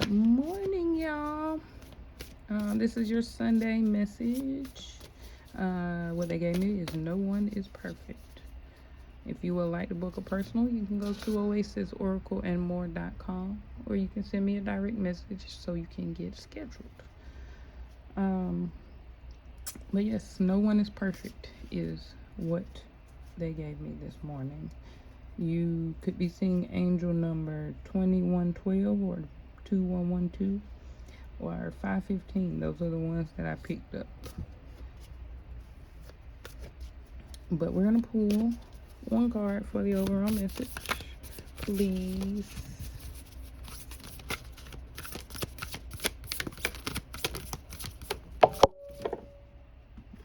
Good morning, y'all. This is your Sunday message. What they gave me is no one is perfect. If you would like to book a personal, you can go to oasisoracleandmore.com, or you can send me a direct message so you can get scheduled. Um, but yes, no one is perfect is what they gave me this morning. You could be seeing angel number 2112 or 2112 or 515. Those are the ones that I picked up. But we're going to pull one card for the overall message, please.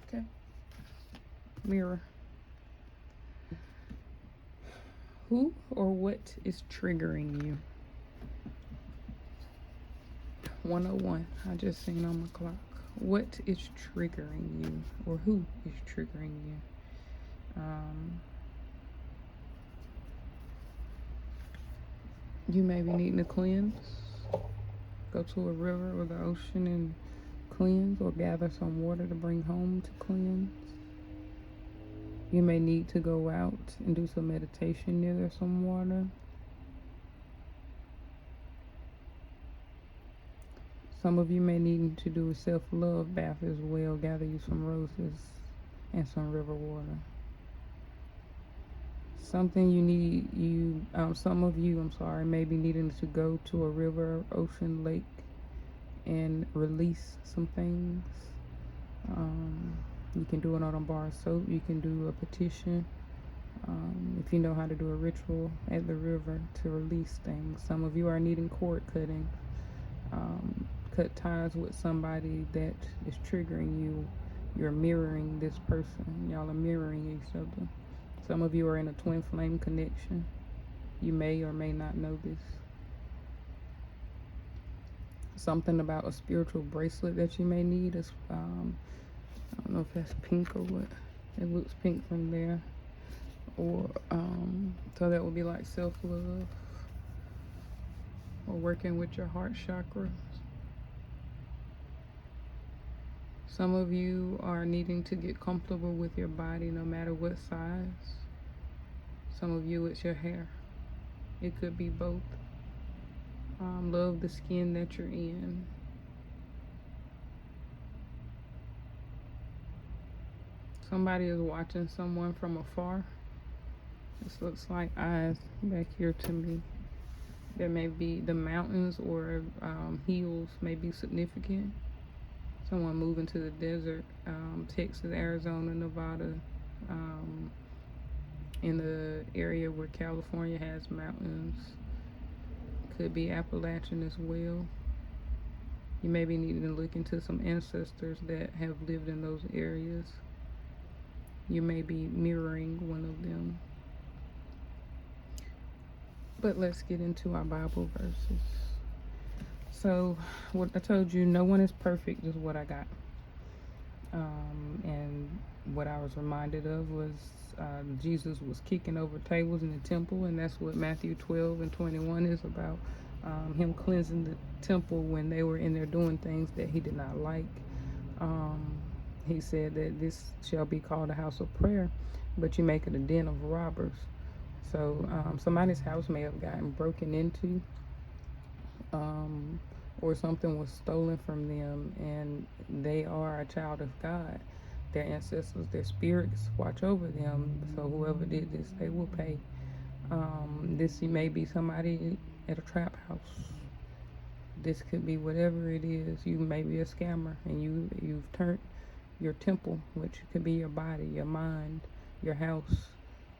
Okay. Mirror. Who or what is triggering you? 101. I just seen on my clock. What is triggering you, or who is triggering you? You may be needing to cleanse. Go to a river or the ocean and cleanse, or gather some water to bring home to cleanse. You may need to go out and do some meditation near there's some water. Some of you may need to do a self-love bath as well. Gather you some roses and some river water. Something you need, some of you, may be needing to go to a river, ocean, lake, and release some things. You can do it on a bar of soap. You can do a petition. If you know how to do a ritual at the river to release things. Some of you are needing cord cutting. Cut ties with somebody that is triggering you. You're mirroring this person. Y'all are mirroring each other. Some of you are in a twin flame connection. You may or may not know this. Something about a spiritual bracelet that you may need. I don't know if that's pink or what. It looks pink from there. Or so that would be like self-love, or working with your heart chakra. Some of you are needing to get comfortable with your body no matter what size. Some of you, it's your hair. It could be both. Love the skin that you're in. Somebody is watching someone from afar. This looks like eyes back here to me. There may be the mountains or hills may be significant. Someone moving to the desert, Texas, Arizona, Nevada, in the area where California has mountains. Could be Appalachian as well. You may be needing to look into some ancestors that have lived in those areas. You may be mirroring one of them. But let's get into our Bible verses. So, what I told you, no one is perfect, is what I got. And what I was reminded of was Jesus was kicking over tables in the temple, and that's what Matthew 12 and 21 is about. Him cleansing the temple when they were in there doing things that he did not like. He said that this shall be called a house of prayer, but you make it a den of robbers. So somebody's house may have gotten broken into, or something was stolen from them, and they are a child of God. Their ancestors, their spirits watch over them. So whoever did this, they will pay. This may be somebody at a trap house. This could be whatever it is. You may be a scammer, and you've turned your temple, which could be your body, your mind, your house,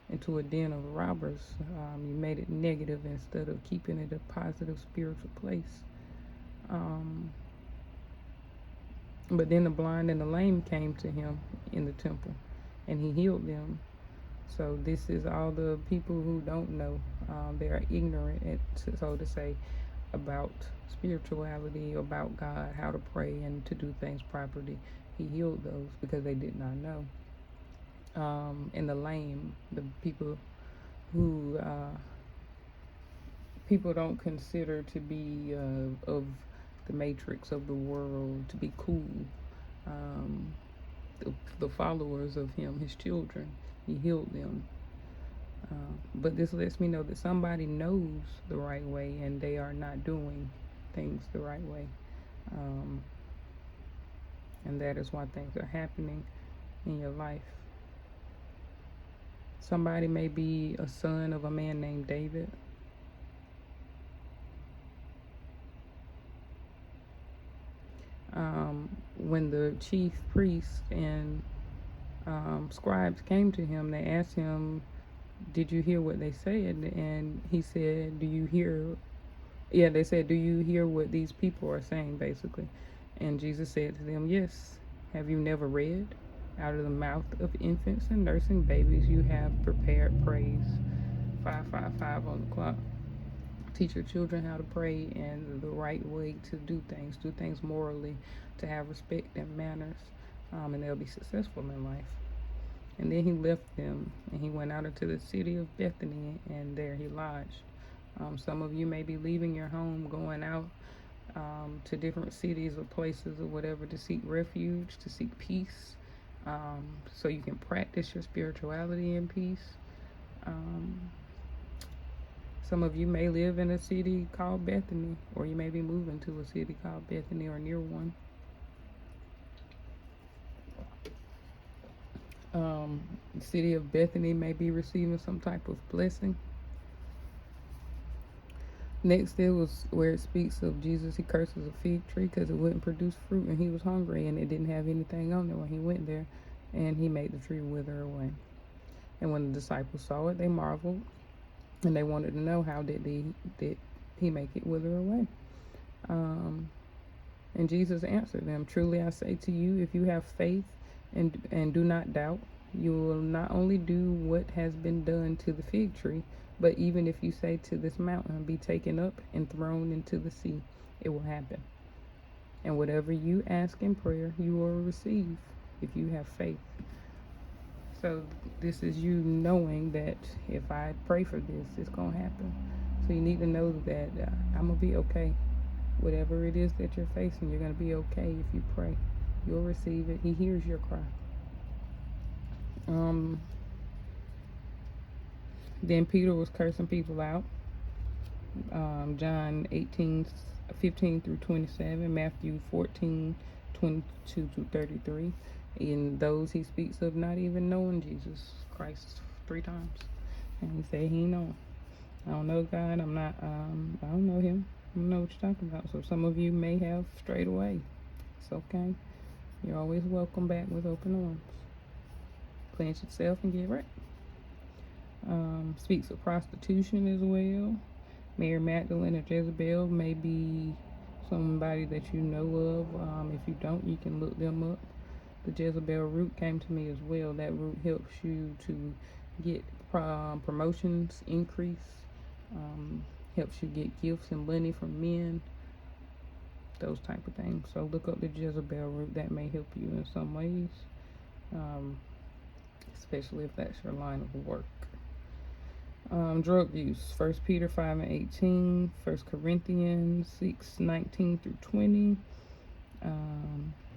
into a den of robbers. You made it negative instead of keeping it a positive spiritual place. But then the blind and the lame came to him in the temple, and he healed them. So this is all the people who don't know. They are ignorant, so to say, about spirituality, about God, how to pray and to do things properly. He healed those because they did not know. And the lame, the people who people don't consider to be of the matrix of the world, to be cool. Um, the followers of him, his children, he healed them. But this lets me know that somebody knows the right way and they are not doing things the right way. Um, and that is why things are happening in your life. Somebody may be a son of a man named David. When the chief priest and scribes came to him, they asked him, "Did you hear what they said?" And he said, "Do you hear?" Yeah, they said, "Do you hear what these people are saying?" Basically, and Jesus said to them, "Yes. Have you never read? Out of the mouth of infants and nursing babies, you have prepared praise." 555 on the clock. Teach your children how to pray and the right way to do things morally, to have respect and manners, and they'll be successful in life. And then he left them and he went out into the city of Bethany, and there he lodged. Some of you may be leaving your home, going out to different cities or places or whatever to seek refuge, to seek peace, so you can practice your spirituality in peace. Some of you may live in a city called Bethany, or you may be moving to a city called Bethany or near one. The city of Bethany may be receiving some type of blessing. Next, it was where it speaks of Jesus. He curses a fig tree because it wouldn't produce fruit, and he was hungry, and it didn't have anything on it when he went there, and he made the tree wither away. And when the disciples saw it, they marveled, and they wanted to know how did he make it wither away. And Jesus answered them, "Truly I say to you, if you have faith and do not doubt, you will not only do what has been done to the fig tree, but even if you say to this mountain, be taken up and thrown into the sea, it will happen. And whatever you ask in prayer, you will receive if you have faith." So this is you knowing that if I pray for this, it's going to happen. So you need to know that I'm going to be okay. Whatever it is that you're facing, you're going to be okay if you pray. You'll receive it. He hears your cry. Then Peter was cursing people out. John 18:15 through 27, Matthew 14:22 through 33. In those he speaks of not even knowing Jesus Christ 3 times. And he said he know. I don't know God. I don't know him. I don't know what you're talking about. So some of you may have strayed away. It's okay. You're always welcome back with open arms. Cleanse yourself and get right. Speaks of prostitution as well. Mary Magdalene or Jezebel may be somebody that you know of. If you don't, you can look them up. The Jezebel root came to me as well. That root helps you to get promotions, increase, helps you get gifts and money from men, those type of things. So look up the Jezebel root. That may help you in some ways, especially if that's your line of work. Drug use, 1 Peter 5:18, 1 Corinthians 6:19 through 20,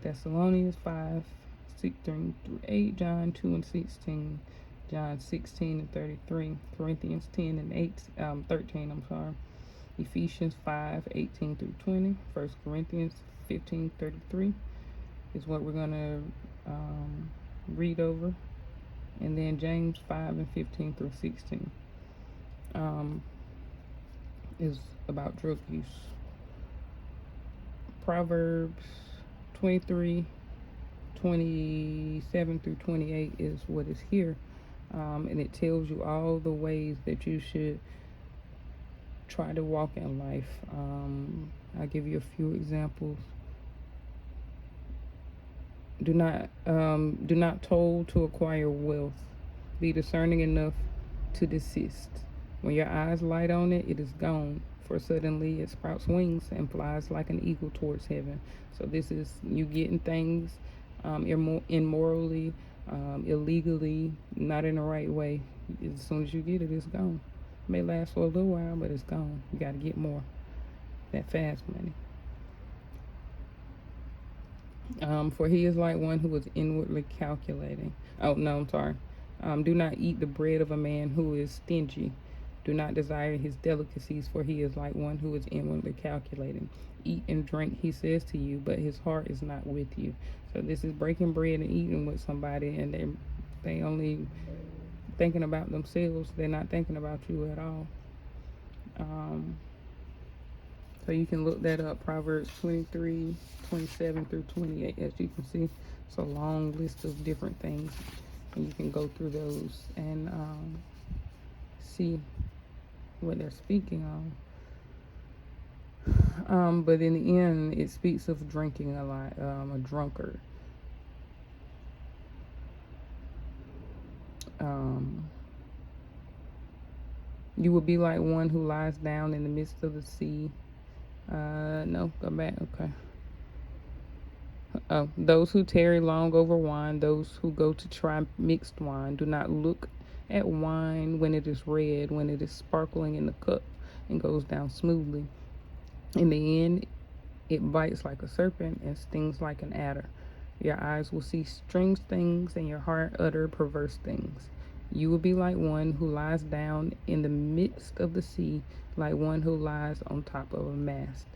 Thessalonians 5:16 through 8, John 2:16, John 16:33, Corinthians 10:13, Ephesians 5:18 through 20, 1 Corinthians 15:33 is what we're going to read over, and then James 5:15 through 16 is about drug use. Proverbs 23:27 through 28 is what is here, and it tells you all the ways that you should try to walk in life. I'll give you a few examples. Do not toil to acquire wealth. Be discerning enough to desist. When your eyes light on it, it is gone. For suddenly it sprouts wings and flies like an eagle towards heaven. So this is you getting things immorally, illegally, not in the right way. As soon as you get it, it's gone. May last for a little while, but it's gone. You got to get more. That fast money. For he is like one who is inwardly calculating. Oh, no, I'm sorry. Do not eat the bread of a man who is stingy. Do not desire his delicacies, for he is like one who is inwardly calculating. Eat and drink, he says to you, but his heart is not with you. So this is breaking bread and eating with somebody, and they only thinking about themselves. They're not thinking about you at all. So you can look that up, Proverbs 23, 27 through 28. As you can see, it's a long list of different things, and you can go through those and see what they're speaking on. But in the end, it speaks of drinking a lot, a drunkard. You will be like one who lies down in the midst of the sea. No, go back. Okay. Those who tarry long over wine, those who go to try mixed wine, do not look at wine when it is red, when it is sparkling in the cup and goes down smoothly. In the end, it bites like a serpent and stings like an adder. Your eyes will see strange things, and your heart utter perverse things. You will be like one who lies down in the midst of the sea, like one who lies on top of a mast.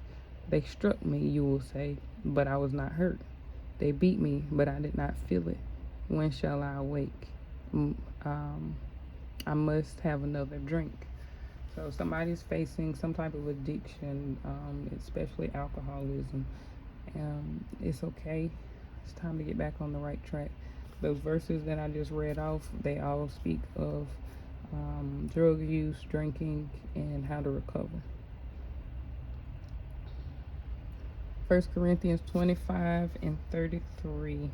They struck me, you will say, but I was not hurt. They beat me, but I did not feel it. When shall I awake? I must have another drink. So somebody's facing some type of addiction, especially alcoholism. It's okay. It's time to get back on the right track. Those verses that I just read off, they all speak of drug use, drinking, and how to recover. 1 Corinthians 25 and 33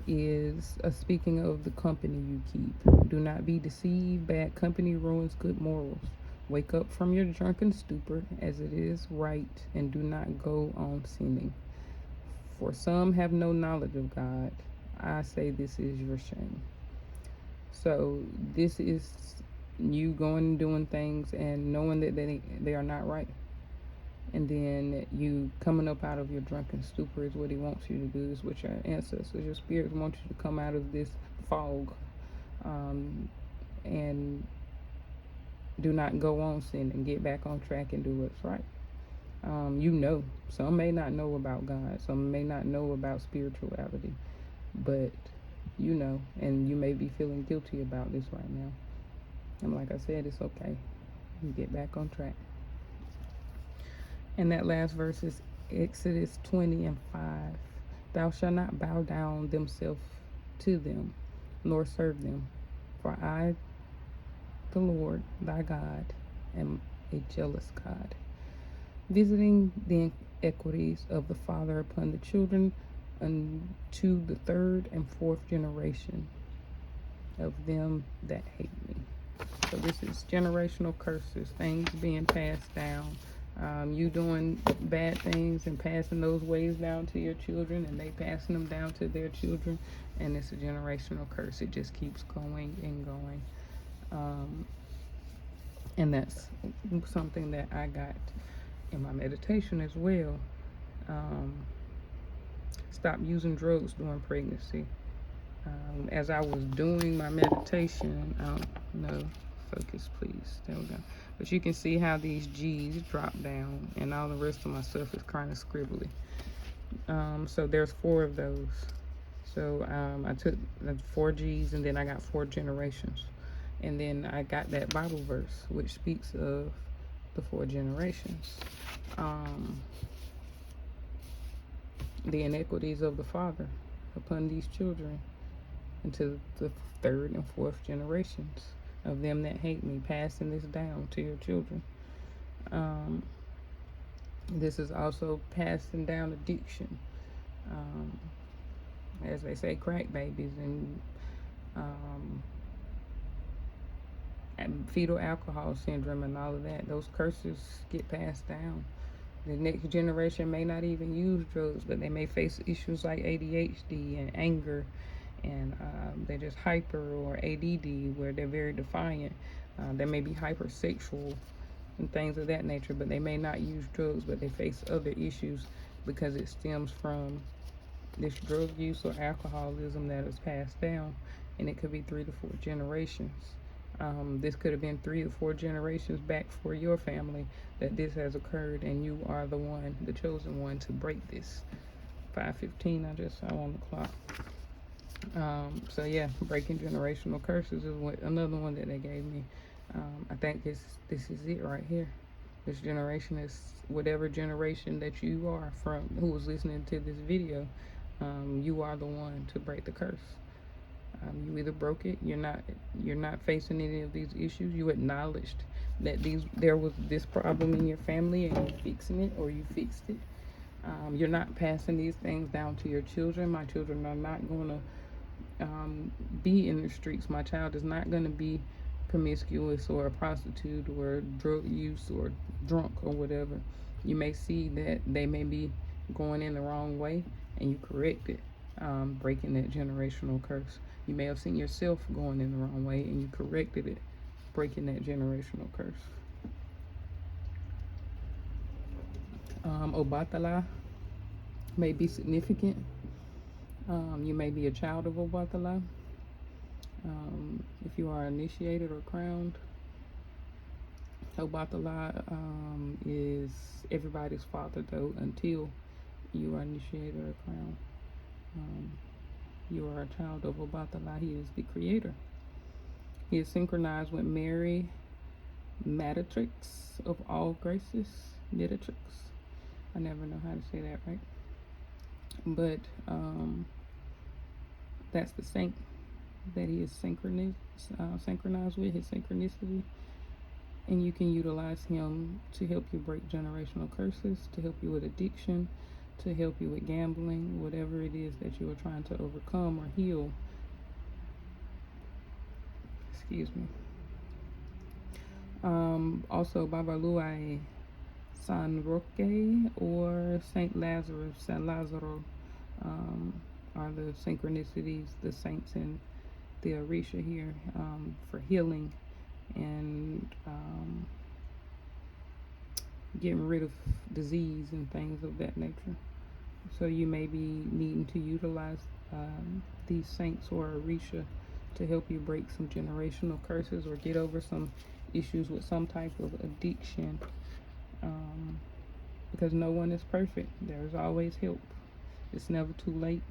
is speaking of the company you keep. Do not be deceived. Bad company ruins good morals. Wake up from your drunken stupor, as it is right, and do not go on sinning. For some have no knowledge of God. I say this is your shame. So this is you going and doing things and knowing that they are not right. And then you coming up out of your drunken stupor is what he wants you to do. Is what your ancestors, your spirits want you to come out of this fog, and do not go on sin and get back on track and do what's right. Some may not know about God, some may not know about spirituality, but and you may be feeling guilty about this right now. And like I said, it's okay. You get back on track. And that last verse is Exodus 20 and 5. Thou shalt not bow down themselves to them, nor serve them. For I, the Lord thy God, am a jealous God, visiting the iniquities of the father upon the children unto the third and fourth generation of them that hate me. So this is generational curses, things being passed down. You doing bad things and passing those ways down to your children, and they passing them down to their children, and it's a generational curse. It just keeps going and going. And that's something that I got in my meditation as well. Stop using drugs during pregnancy. As I was doing my meditation, focus please, there we go. But you can see how these G's drop down, and all the rest of my stuff is kind of scribbly. So there's 4 of those. So I took the 4 G's, and then I got 4 generations. And then I got that Bible verse, which speaks of the 4 generations. The iniquities of the father upon these children into the 3rd and 4th generations of them that hate me, passing this down to your children. This is also passing down addiction. As they say, crack babies and fetal alcohol syndrome and all of that. Those curses get passed down. The next generation may not even use drugs, but they may face issues like ADHD and anger, and they're just hyper, or ADD, where they're very defiant. They may be hypersexual and things of that nature, but they may not use drugs, but they face other issues because it stems from this drug use or alcoholism that is passed down, and it could be 3 to 4 generations. This could have been 3 to 4 generations back for your family that this has occurred, and you are the one, the chosen one, to break this. 5:15, I just saw on the clock. So yeah, breaking generational curses is another one that they gave me. I think this is it right here. This generation is whatever generation that you are from, who was listening to this video. You are the one to break the curse. You either broke it, you're not facing any of these issues. You acknowledged that there was this problem in your family and you're fixing it, or you fixed it. You're not passing these things down to your children. My children are not going to be in the streets. My child is not going to be promiscuous or a prostitute or drug use or drunk or whatever. You may see that they may be going in the wrong way, and you correct it, breaking that generational curse. You may have seen yourself going in the wrong way, and you corrected it, breaking that generational curse. Obatala may be significant. You may be a child of Obatala. If you are initiated or crowned, Obatala is everybody's father, though, until you are initiated or crowned. You are a child of Obatala. He is the creator. He is synchronized with Mary, Mediatrix of all graces. Mediatrix. I never know how to say that right. But that's the saint that he is synchronized with, his synchronicity. And you can utilize him to help you break generational curses, to help you with addiction, to help you with gambling, whatever it is that you are trying to overcome or heal. Excuse me. Also, Babaluai San Roque or Saint Lazarus, San Lazaro, are the synchronicities, the saints in the Orisha here, for healing and getting rid of disease and things of that nature. So you may be needing to utilize these saints or Orisha to help you break some generational curses or get over some issues with some type of addiction, because no one is perfect. There's always help. It's never too late.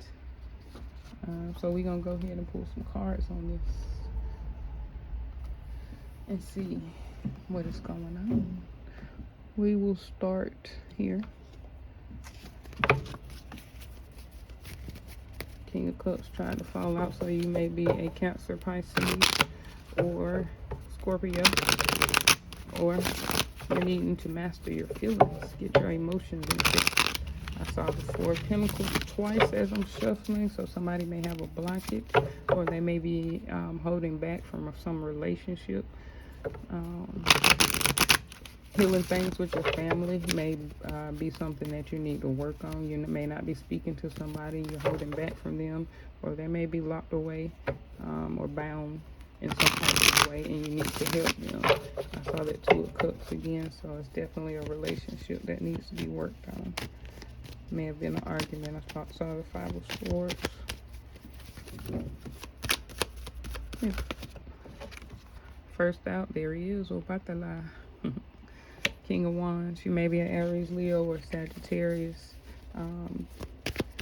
So we're gonna go ahead and pull some cards on this and see what is going on. We will start here. King of Cups tried to fall out, so you may be a Cancer, Pisces, or Scorpio, or you're needing to master your feelings, get your emotions in check. I saw the Four of Pentacles twice as I'm shuffling, so somebody may have a blockage, or they may be holding back from some relationship. Healing things with your family may be something that you need to work on. You may not be speaking to somebody, you're holding back from them, or they may be locked away or bound in some type of way, and you need to help them. I saw that Two of Cups again, so it's definitely a relationship that needs to be worked on. May have been an argument. I saw the Five of Swords. Yeah. First out, there he is, Obatala. King of Wands. You may be an Aries, Leo, or Sagittarius.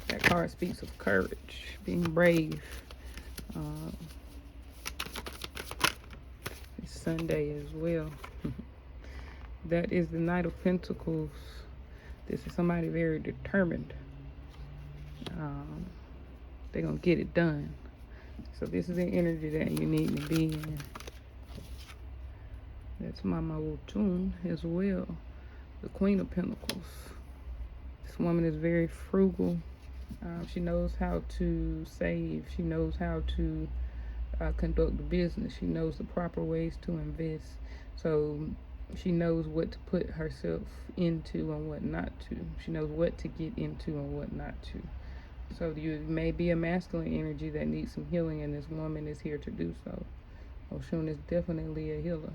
That card speaks of courage, being brave. It's Sunday as well. That is the Knight of Pentacles. This is somebody very determined. They're going to get it done. So this is the energy that you need to be in. That's Mama Wotun as well. The Queen of Pentacles. This woman is very frugal. She knows how to save. She knows how to conduct the business. She knows the proper ways to invest. So she knows what to put herself into and what not to. She knows what to get into and what not to. So you may be a masculine energy that needs some healing, and this woman is here to do so. Oshun is definitely a healer.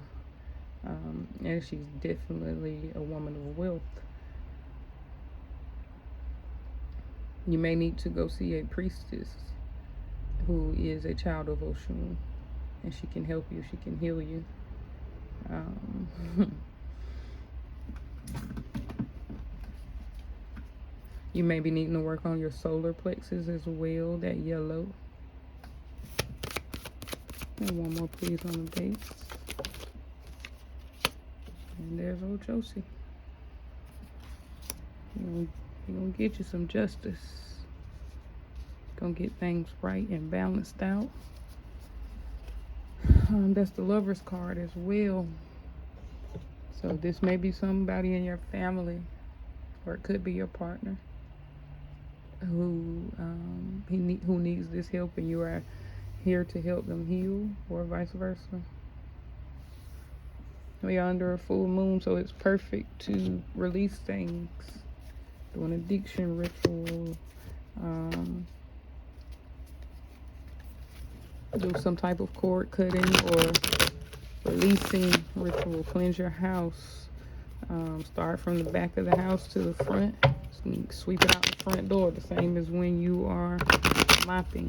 And she's definitely a woman of wealth. You may need to go see a priestess who is a child of Oshun, and she can help you, she can heal you. You may be needing to work on your solar plexus as well, that yellow. And one more, please, on the base. And there's old Josie. You're gonna get you some justice. Gonna get things right and balanced out. That's the Lover's card as well. So this may be somebody in your family, or it could be your partner who who needs this help, and you are here to help them heal, or vice versa. We are under a full moon, so it's perfect to release things. Do an addiction ritual. Do some type of cord cutting or releasing ritual. Cleanse your house. Start from the back of the house to the front. Sweep it out the front door, the same as when you are mopping.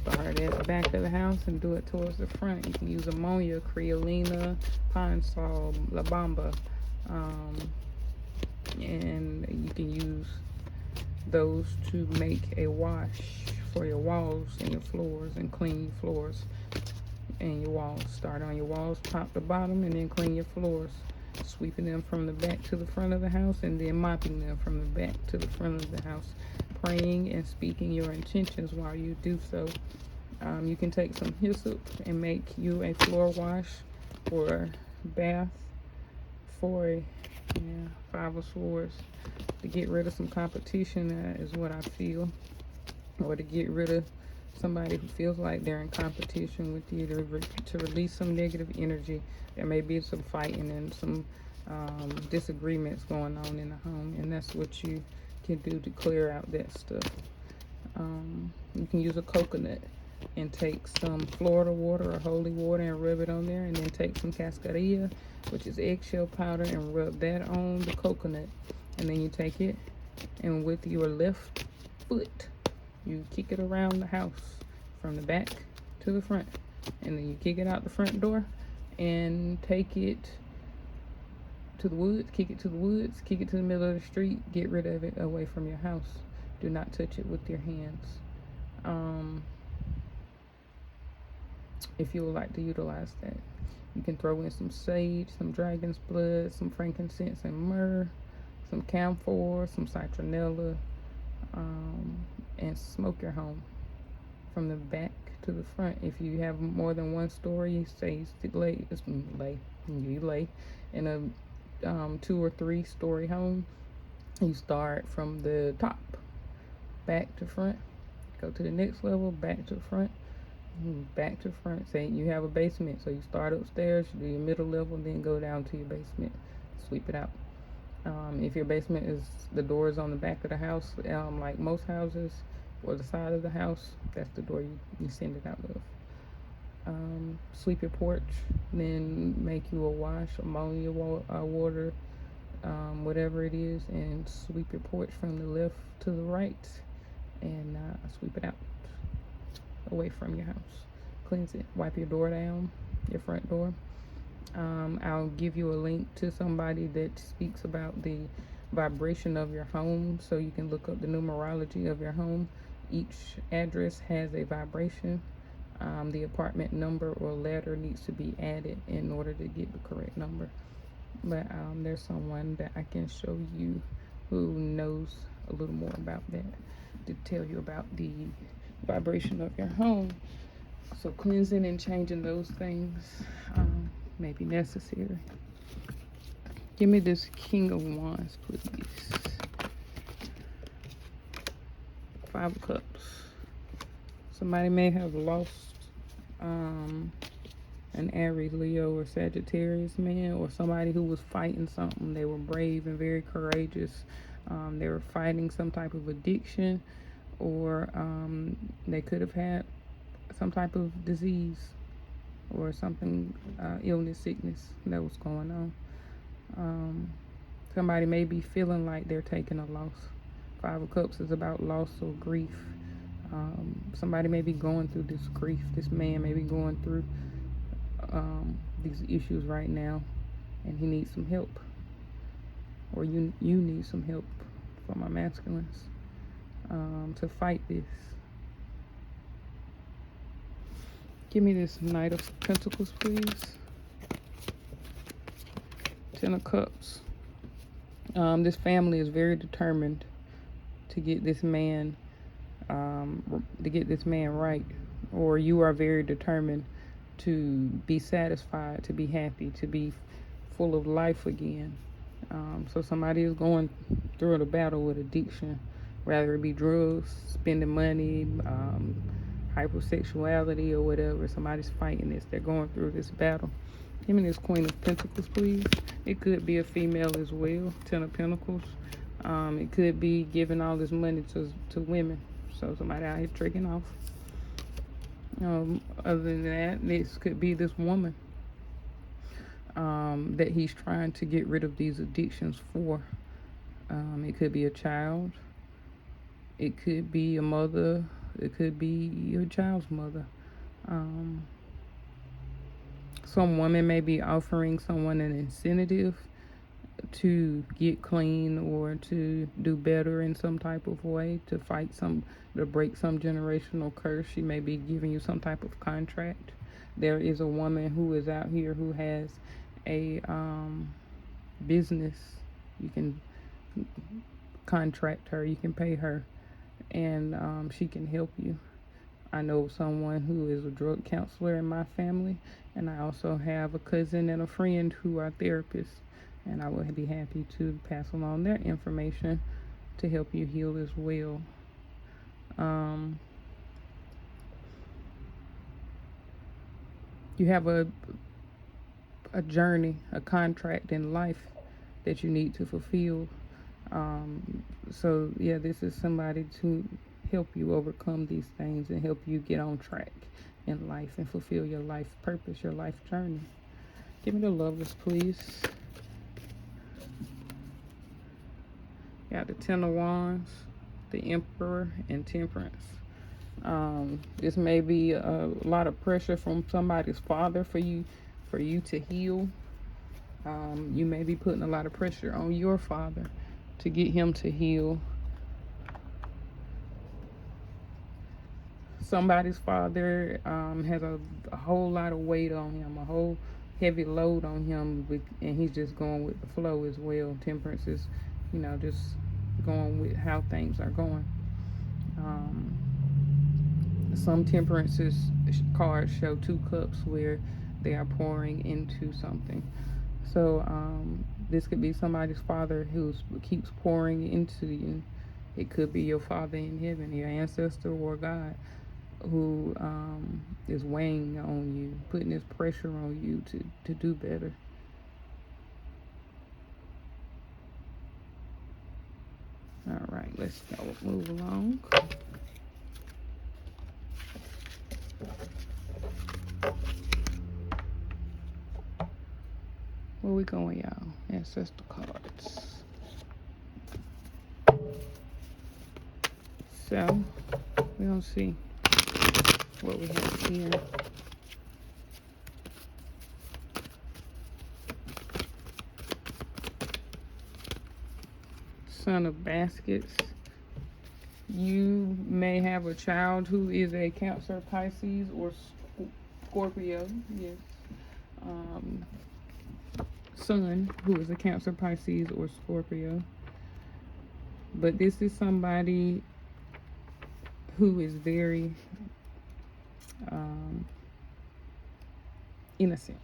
Start at the back of the house and do it towards the front. You can use ammonia, creolina, pine sol, la bamba, and you can use those to make a wash for your walls and your floors, and clean your floors and your walls. Start on your walls, top to bottom, and then clean your floors, sweeping them from the back to the front of the house, and then mopping them from the back to the front of the house, praying and speaking your intentions while you do so. You can take some hyssop and make you a floor wash or bath for a Five of Swords, to get rid of some competition, is what I feel, or to get rid of somebody who feels like they're in competition with you, to release some negative energy. There may be some fighting and some disagreements going on in the home, and that's what you can do to clear out that stuff. You can use a coconut and take some Florida water or holy water and rub it on there, and then take some cascarilla, which is eggshell powder, and rub that on the coconut. And then you take it, and with your left foot you kick it around the house from the back to the front, and then you kick it out the front door and take it to the woods, kick it to the woods, kick it to the middle of the street. Get rid of it away from your house. Do not touch it with your hands. If you would like to utilize that, you can throw in some sage, some dragon's blood, some frankincense and myrrh, some camphor, some citronella, and smoke your home from the back to the front. If you have more than one story, say you lay in a 2 or 3 story home, you start from the top, back to front, go to the next level, back to front, back to front. Say you have a basement, so you start upstairs, you do your middle level, then go down to your basement, sweep it out. If your basement is, the door is on the back of the house, like most houses, or the side of the house, that's the door you send it out of. Sweep your porch, then make you a wash, ammonia water, whatever it is, and sweep your porch from the left to the right, and sweep it out away from your house. Cleanse it. Wipe your door down, your front door. I'll give you a link to somebody that speaks about the vibration of your home, so you can look up the numerology of your home. Each address has a vibration. The apartment number or letter needs to be added in order to get the correct number. But there's someone that I can show you who knows a little more about that, to tell you about the vibration of your home. So cleansing and changing those things may be necessary. Give me this King of Wands, please. 5 of Cups. Somebody may have lost an Aries, Leo, or Sagittarius man, or somebody who was fighting something. They were brave and very courageous. They were fighting some type of addiction, or they could have had some type of disease. or something, illness, sickness that was going on. Somebody may be feeling like they're taking a loss. Five of Cups is about loss or grief. Somebody may be going through this grief. This man may be going through these issues right now, and he needs some help, or you need some help from my masculines to fight this. Give me this Knight of Pentacles, please. Ten of Cups. This family is very determined to get this man right, or you are very determined to be satisfied, to be happy, to be full of life again. So somebody is going through a battle with addiction, whether it be drugs, spending money, hypersexuality, or whatever. Somebody's fighting this. They're going through this battle. Give me this Queen of Pentacles, please. It could be a female as well. Ten of Pentacles. It could be giving all this money to women. So somebody out here tricking off. Other than that, this could be this woman that he's trying to get rid of these addictions for. It could be a child. It could be a mother. It could be your child's mother. Some woman may be offering someone an incentive to get clean or to do better in some type of way, to break some generational curse. She may be giving you some type of contract. There is a woman who is out here who has a business. You can contract her, you can pay her, and she can help you. I know someone who is a drug counselor in my family, and I also have a cousin and a friend who are therapists, and I would be happy to pass along their information to help you heal as well. You have a journey, a contract in life that you need to fulfill. So yeah, this is somebody to help you overcome these things and help you get on track in life and fulfill your life purpose, your life journey. Give me the Lovers, please. Got the Ten of Wands, the Emperor, and Temperance. This may be a lot of pressure from somebody's father for you to heal. You may be putting a lot of pressure on your father to get him to heal. Somebody's father has a whole lot of weight on him, a whole heavy load on him, and he's just going with the flow as well. Temperance is, just going with how things are going. Some Temperance's cards show two cups where they are pouring into something. So this could be somebody's father who keeps pouring into you. It could be your father in heaven, your ancestor, or God, who is weighing on you, putting this pressure on you to do better. All right, let's go move along. Where we going, y'all? Ancestor cards. So we're gonna see what we have here. Son of Baskets. You may have a child who is a Cancer, Pisces, or Scorpio. Yes. Son who is a Cancer, Pisces, or Scorpio. But this is somebody who is very innocent.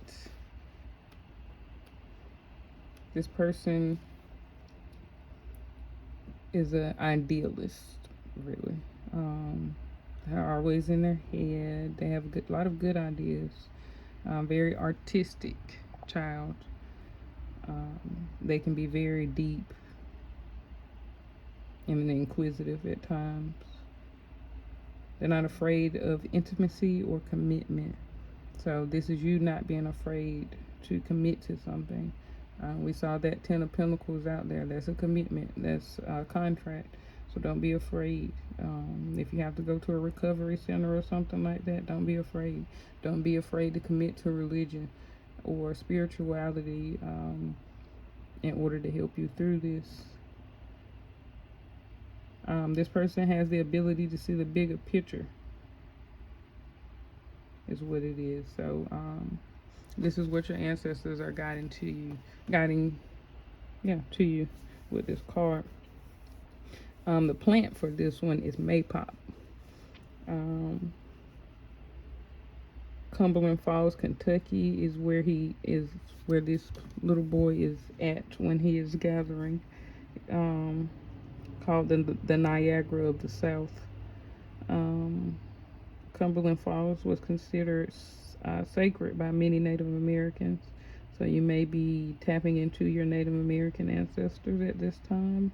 This person is an idealist, really. They're always in their head. They have a lot of good ideas. Very artistic child. They can be very deep and inquisitive at times. They're not afraid of intimacy or commitment. So this is you not being afraid to commit to something. We saw that Ten of Pentacles out there. That's a commitment. That's a contract. So don't be afraid. If you have to go to a recovery center or something like that, don't be afraid. Don't be afraid to commit to religion or spirituality in order to help you through this. This person has the ability to see the bigger picture, is what it is. So this is what your ancestors are guiding to you, to you with this card. The plant for this one is maypop. Cumberland Falls, Kentucky is where this little boy is at when he is gathering. Called the Niagara of the South. Cumberland Falls was considered sacred by many Native Americans. So you may be tapping into your Native American ancestors at this time.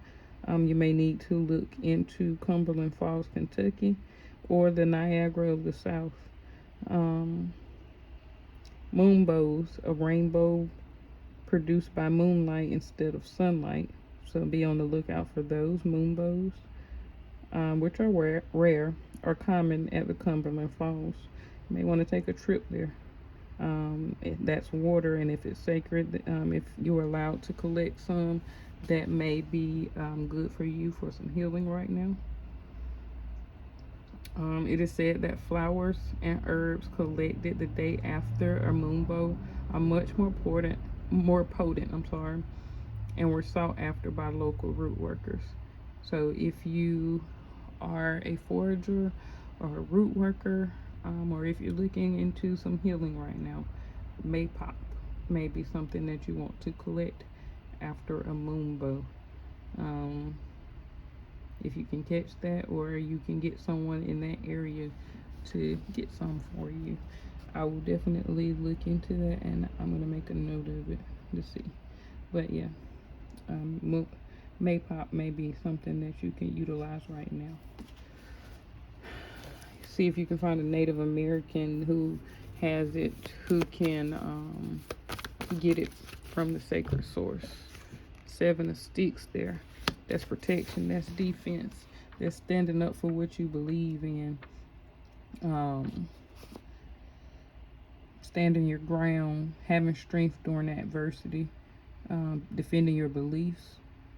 You may need to look into Cumberland Falls, Kentucky, or the Niagara of the South. Moonbows, a rainbow produced by moonlight instead of sunlight. So be on the lookout for those moonbows, which are rare or common at the Cumberland Falls. You may want to take a trip there. That's water, and if it's sacred, if you're allowed to collect some, that may be good for you for some healing right now. It is said that flowers and herbs collected the day after a moonbow are much more potent, and were sought after by local root workers. So if you are a forager or a root worker, or if you're looking into some healing right now, maypop may be something that you want to collect after a moonbow. If you can catch that, or you can get someone in that area to get some for you, I will definitely look into that, and I'm going to make a note of it to see. But yeah, maypop may be something that you can utilize right now. See if you can find a Native American who has it, who can get it from the sacred source. 7 of Sticks there. That's protection. That's defense. That's standing up for what you believe in. Standing your ground, having strength during adversity, defending your beliefs.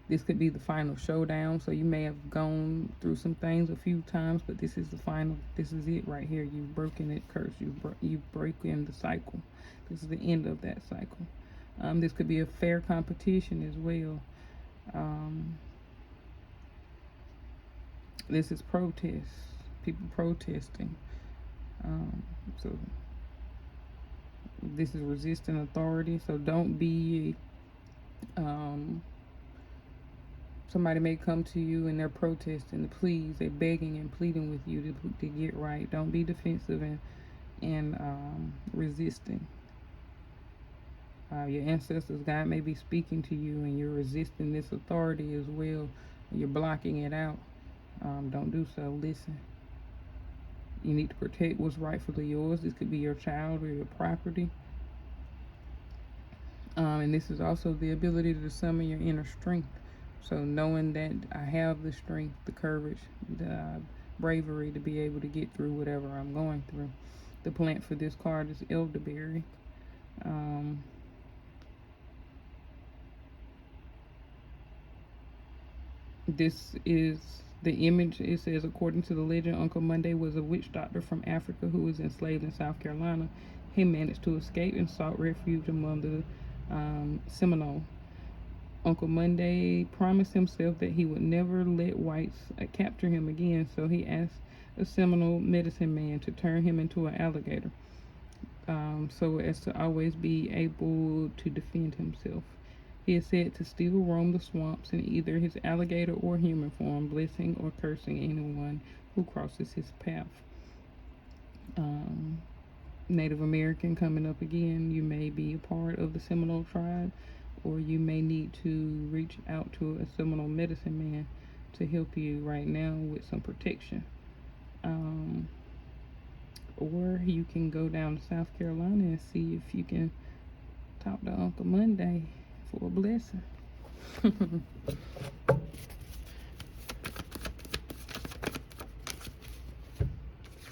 This could be the final showdown. So you may have gone through some things a few times, but this is the final. This is it right here. You've broken it, curse. You've broken the cycle. This is the end of that cycle. This could be a fair competition as well. This is protest. People protesting. So this is resisting authority. So don't be somebody may come to you and they're protesting, they're begging and pleading with you to get right. Don't be defensive and resisting. Your ancestors, God may be speaking to you and you're resisting this authority as well. You're blocking it out. Don't do so. Listen. You need to protect what's rightfully yours. This could be your child or your property. And this is also the ability to summon your inner strength. So knowing that I have the strength, the courage, the bravery to be able to get through whatever I'm going through. The plant for this card is elderberry. This is the image. It says, according to the legend, Uncle Monday was a witch doctor from Africa who was enslaved in South Carolina. He managed to escape and sought refuge among the Seminole. Uncle Monday promised himself that he would never let whites capture him again, so he asked a Seminole medicine man to turn him into an alligator, so as to always be able to defend himself. He is said to still roam the swamps in either his alligator or human form, blessing or cursing anyone who crosses his path. Native American coming up again. You may be a part of the Seminole tribe, or you may need to reach out to a Seminole medicine man to help you right now with some protection. or you can go down to South Carolina and see if you can talk to Uncle Monday for a blessing.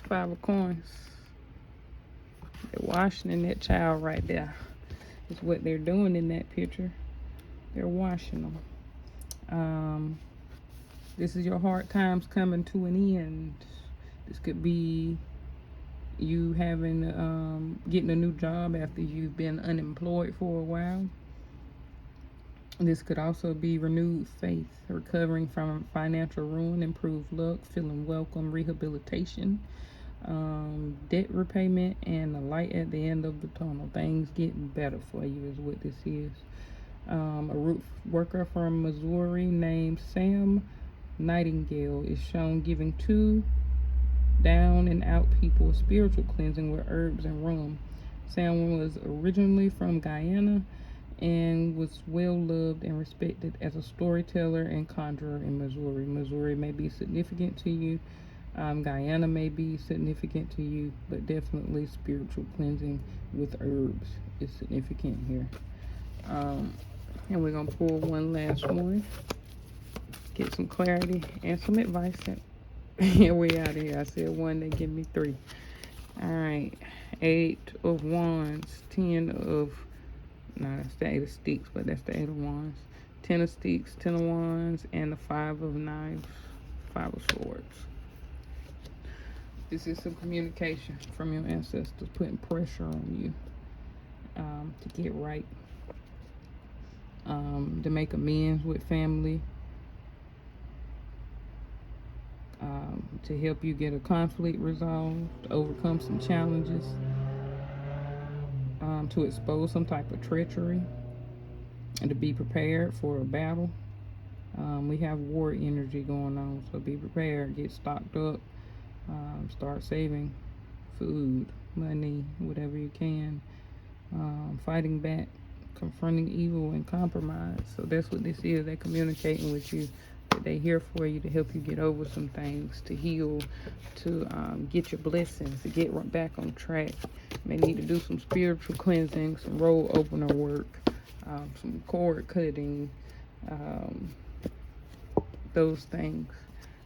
5 of coins. They're washing that child right there. Is what they're doing in that picture. They're washing them. This is your hard times coming to an end. This could be you having getting a new job after you've been unemployed for a while. This could also be renewed faith, recovering from financial ruin, improved luck, feeling welcome, rehabilitation, debt repayment, and the light at the end of the tunnel. Things getting better for you is what this is. A roof worker from Missouri named Sam Nightingale is shown giving 2 down and out people spiritual cleansing with herbs and rum. Sam was originally from Guyana and was well loved and respected as a storyteller and conjurer in Missouri. Missouri may be significant to you. Guyana may be significant to you, but definitely spiritual cleansing with herbs is significant here. And we're gonna pull one last one, get some clarity and some advice. And we out of here. I said one, they give me 3. All right, 8 of Wands, 10 of, no, that's the 8 of Sticks, but that's the 8 of Wands. 10 of Sticks, 10 of Wands, and the 5 of Knives, 5 of Swords. This is some communication from your ancestors putting pressure on you to get right, to make amends with family, to help you get a conflict resolved, to overcome some challenges, to expose some type of treachery, and to be prepared for a battle. We have war energy going on, so be prepared, get stocked up, start saving food, money, whatever you can, fighting back, confronting evil, and compromise. So that's what this is. They're communicating with you. They're here for you to help you get over some things, to heal, to get your blessings, to get right back on track. May need to do some spiritual cleansing, some road opener work, some cord cutting, those things.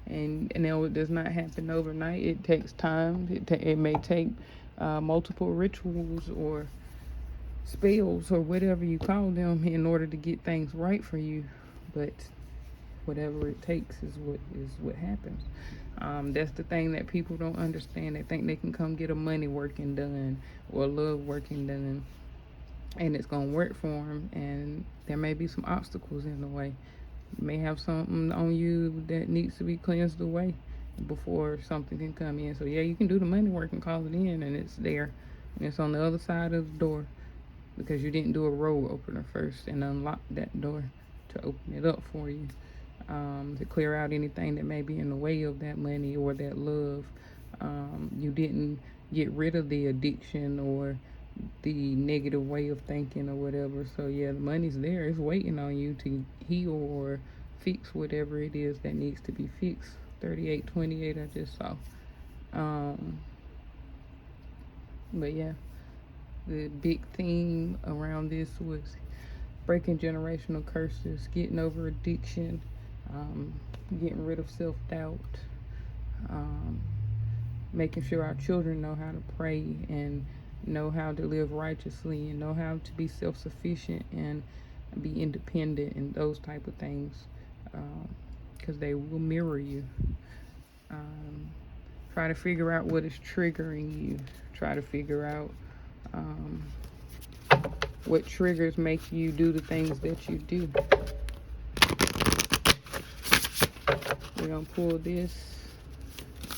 And no, it does not happen overnight. It takes time. It may take multiple rituals or spells or whatever you call them in order to get things right for you. But whatever it takes is what happens. That's the thing that people don't understand. They think they can come get a money working done or love working done, and it's gonna work for them. And there may be some obstacles in the way. You may have something on you that needs to be cleansed away before something can come in. So yeah, you can do the money work and call it in, and it's there, and it's on the other side of the door, because you didn't do a road opener first and unlock that door to open it up for you, to clear out anything that may be in the way of that money or that love. You didn't get rid of the addiction or the negative way of thinking or whatever. So yeah, the money's there. It's waiting on you to heal or fix whatever it is that needs to be fixed. 3828 I just saw. But yeah, the big theme around this was breaking generational curses, getting over addiction, getting rid of self-doubt, making sure our children know how to pray and know how to live righteously and know how to be self-sufficient and be independent and those type of things, because they will mirror you. Try to figure out what is triggering you. Try to figure out what triggers make you do the things that you do. We're gonna pull this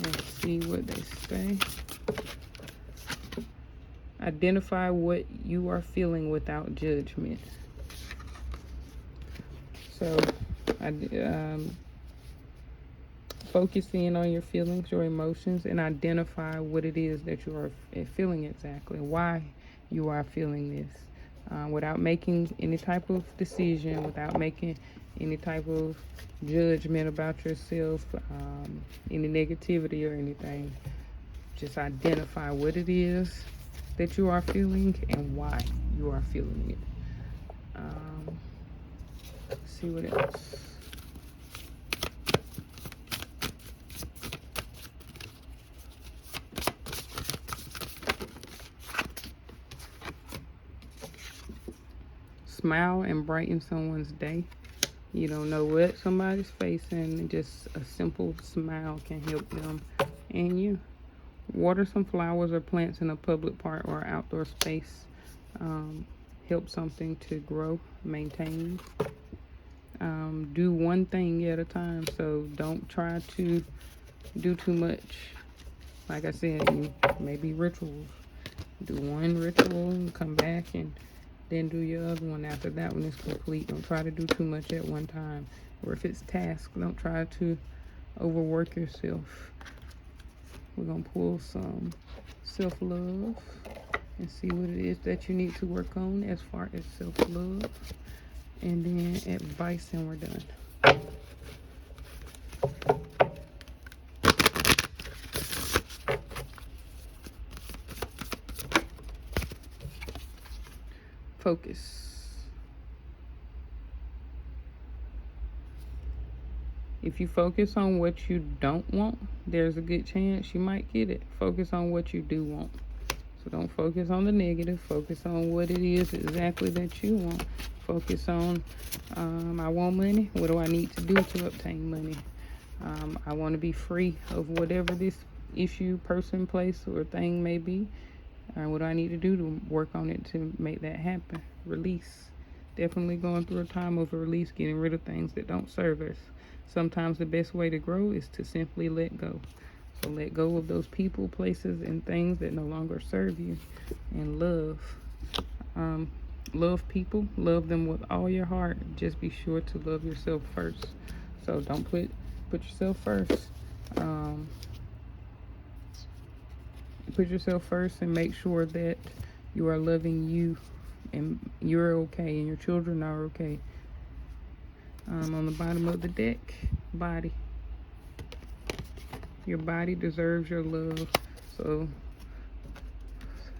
and see what they say. Identify what you are feeling without judgment. So, focus in on your feelings, your emotions, and identify what it is that you are feeling exactly, why you are feeling this, without making any type of decision, without making any type of judgment about yourself, any negativity or anything. Just identify what it is that you are feeling and why you are feeling it. Let's see what else. Smile and brighten someone's day. You don't know what somebody's facing, and just a simple smile can help them and you. Water some flowers or plants in a public park or outdoor space. Help something to grow, maintain. Do one thing at a time, so don't try to do too much. Like I said, maybe rituals. Do one ritual and come back and then do your other one after that one is complete. Don't try to do too much at one time. Or if it's task, don't try to overwork yourself. We're going to pull some self-love and see what it is that you need to work on as far as self-love. And then advice, and we're done. Focus. If you focus on what you don't want, there's a good chance you might get it. Focus on what you do want. So don't focus on the negative. Focus on what it is exactly that you want. Focus on, I want money. What do I need to do to obtain money? I want to be free of whatever this issue, person, place, or thing may be. What do I need to do to work on it to make that happen? Release. Definitely going through a time of a release, getting rid of things that don't serve us. Sometimes the best way to grow is to simply let go. So let go of those people, places, and things that no longer serve you. And love. Love people. Love them with all your heart. Just be sure to love yourself first. So don't put yourself first. Put yourself first and make sure that you are loving you and you're okay and your children are okay. On the bottom of the deck, body. Your body deserves your love. So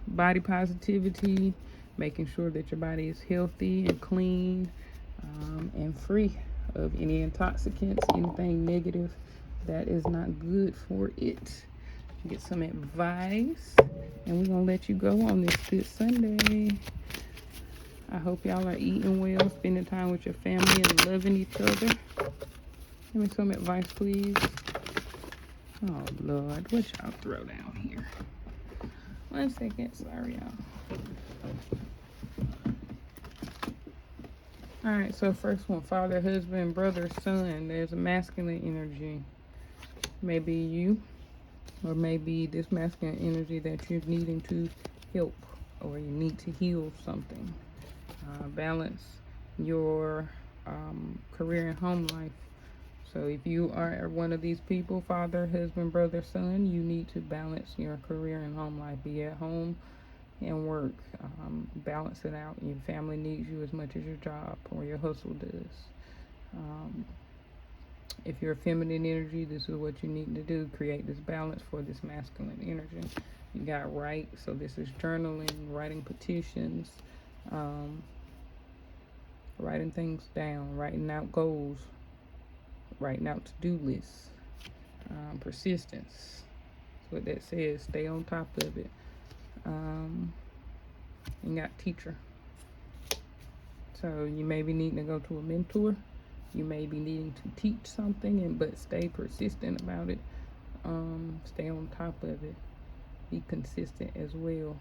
body positivity, making sure that your body is healthy and clean, and free of any intoxicants, anything negative that is not good for it. Get some advice, and we're gonna let you go on this good Sunday. I hope y'all are eating well, spending time with your family, and loving each other. Give me some advice, please. Oh, Lord, what y'all throw down here? 1 second, sorry, y'all. All right, so first one, father, husband, brother, son. There's a masculine energy. Maybe you, or maybe this masculine energy that you're needing to help, or you need to heal something. Balance your career and home life. So if you are one of these people, father, husband, brother, son, you need to balance your career and home life. Be at home and work. Balance it out. Your family needs you as much as your job or your hustle does. If you're a feminine energy, this is what you need to do. Create this balance for this masculine energy. You got write. So this is journaling, writing petitions, writing things down, writing out goals, writing out to-do lists, persistence. That's what that says. Stay on top of it. You got teacher. So you may be needing to go to a mentor. You may be needing to teach something, but stay persistent about it. Stay on top of it. Be consistent as well.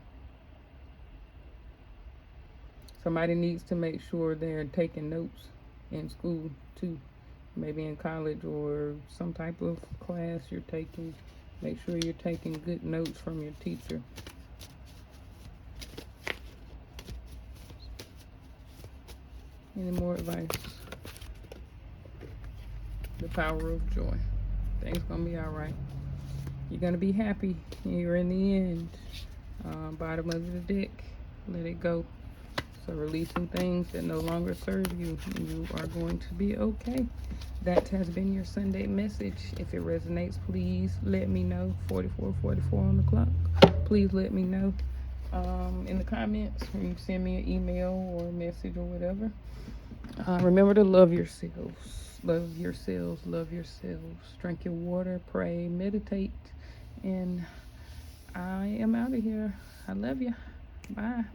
Somebody needs to make sure they're taking notes in school too. Maybe in college or some type of class you're taking. Make sure you're taking good notes from your teacher. Any more advice? The power of joy. Things gonna be all right. You're gonna be happy. You're in the end. Bottom of the deck. Let it go. So releasing things that no longer serve you. You are going to be okay. That has been your Sunday message. If it resonates, please let me know. 44:44 on the clock. Please let me know in the comments. You can send me an email or a message or whatever. Remember to love yourselves. Love yourselves. Love yourselves. Drink your water. Pray. Meditate. And I am out of here. I love you. Bye.